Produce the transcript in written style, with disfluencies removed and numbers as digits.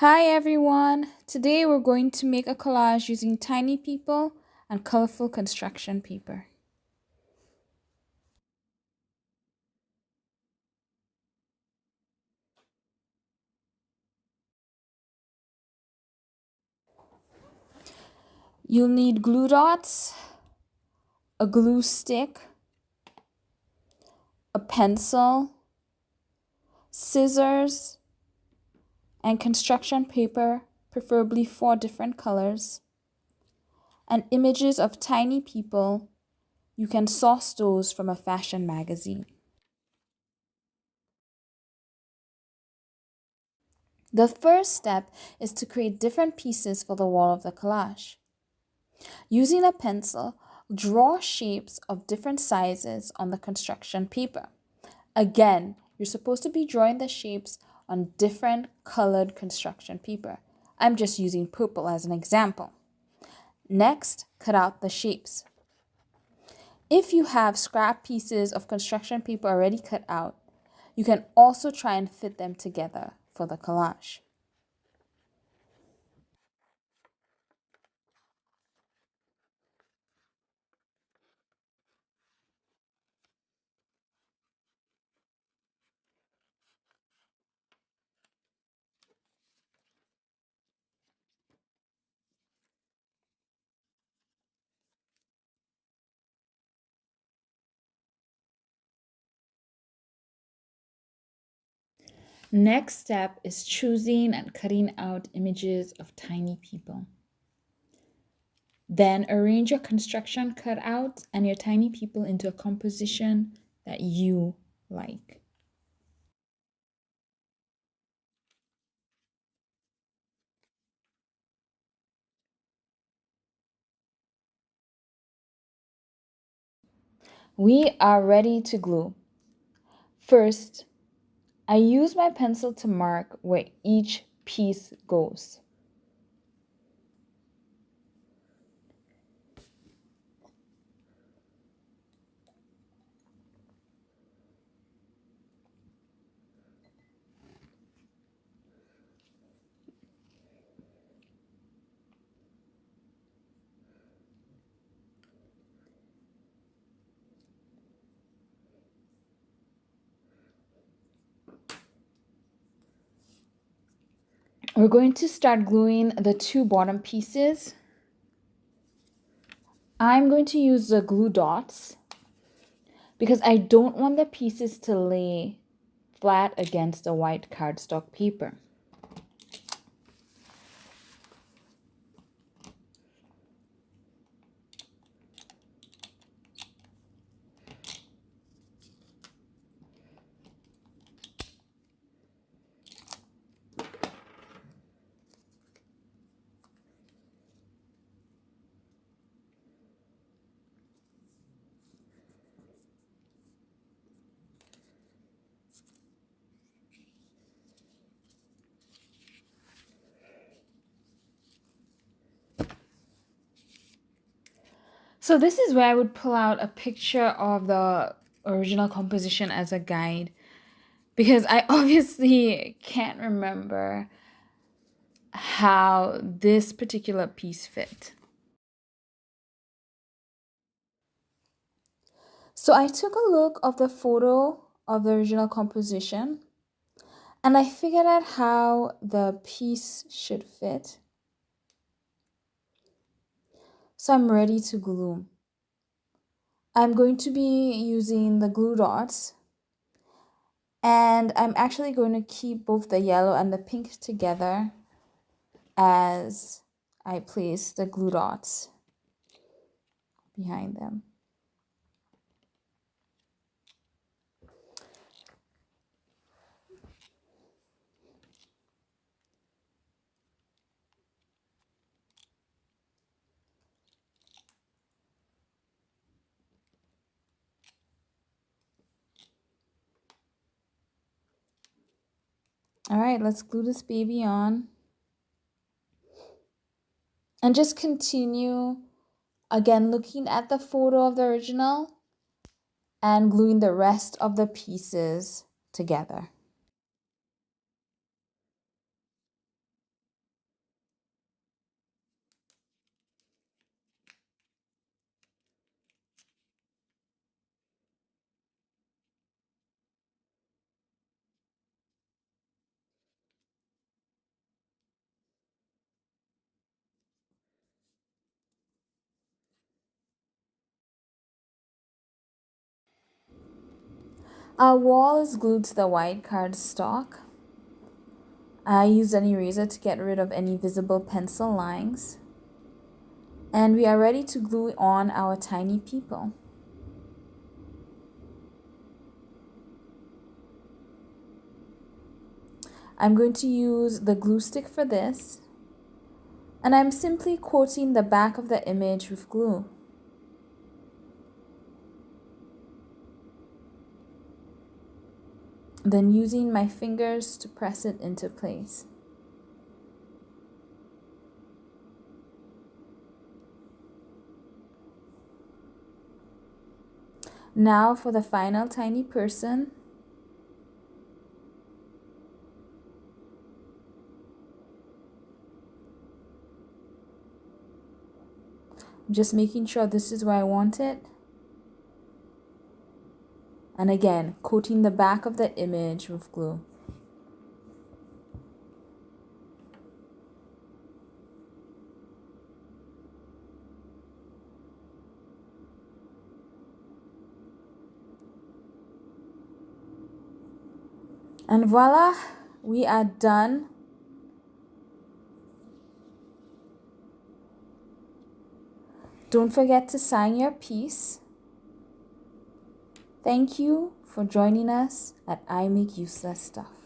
Hi everyone! Today we're going to make a collage using tiny people and colorful construction paper. You'll need glue dots, a glue stick, a pencil, scissors, and construction paper, preferably 4 different colors, and images of tiny people. You can source those from a fashion magazine. The first step is to create different pieces for the wall of the collage. Using a pencil, draw shapes of different sizes on the construction paper. Again, you're supposed to be drawing the shapes on different colored construction paper. I'm just using purple as an example. Next, cut out the shapes. If you have scrap pieces of construction paper already cut out, you can also try and fit them together for the collage. Next step is choosing and cutting out images of tiny people. Then arrange your construction cutouts and your tiny people into a composition that you like. We are ready to glue. First, I use my pencil to mark where each piece goes. We're going to start gluing the 2 bottom pieces. I'm going to use the glue dots because I don't want the pieces to lay flat against the white cardstock paper. So this is where I would pull out a picture of the original composition as a guide, because I obviously can't remember how this particular piece fit. So I took a look of the photo of the original composition and I figured out how the piece should fit. So I'm ready to glue. I'm going to be using the glue dots, and I'm actually going to keep both the yellow and the pink together as I place the glue dots behind them. All right, let's glue this baby on. And just continue, again, looking at the photo of the original and gluing the rest of the pieces together. Our wall is glued to the white cardstock. I used an eraser to get rid of any visible pencil lines. And we are ready to glue on our tiny people. I'm going to use the glue stick for this, and I'm simply coating the back of the image with glue. Then using my fingers to press it into place. Now for the final tiny person. I'm just making sure this is where I want it. And again, coating the back of the image with glue. And voila, we are done. Don't forget to sign your piece. Thank you for joining us at I Make Useless Stuff.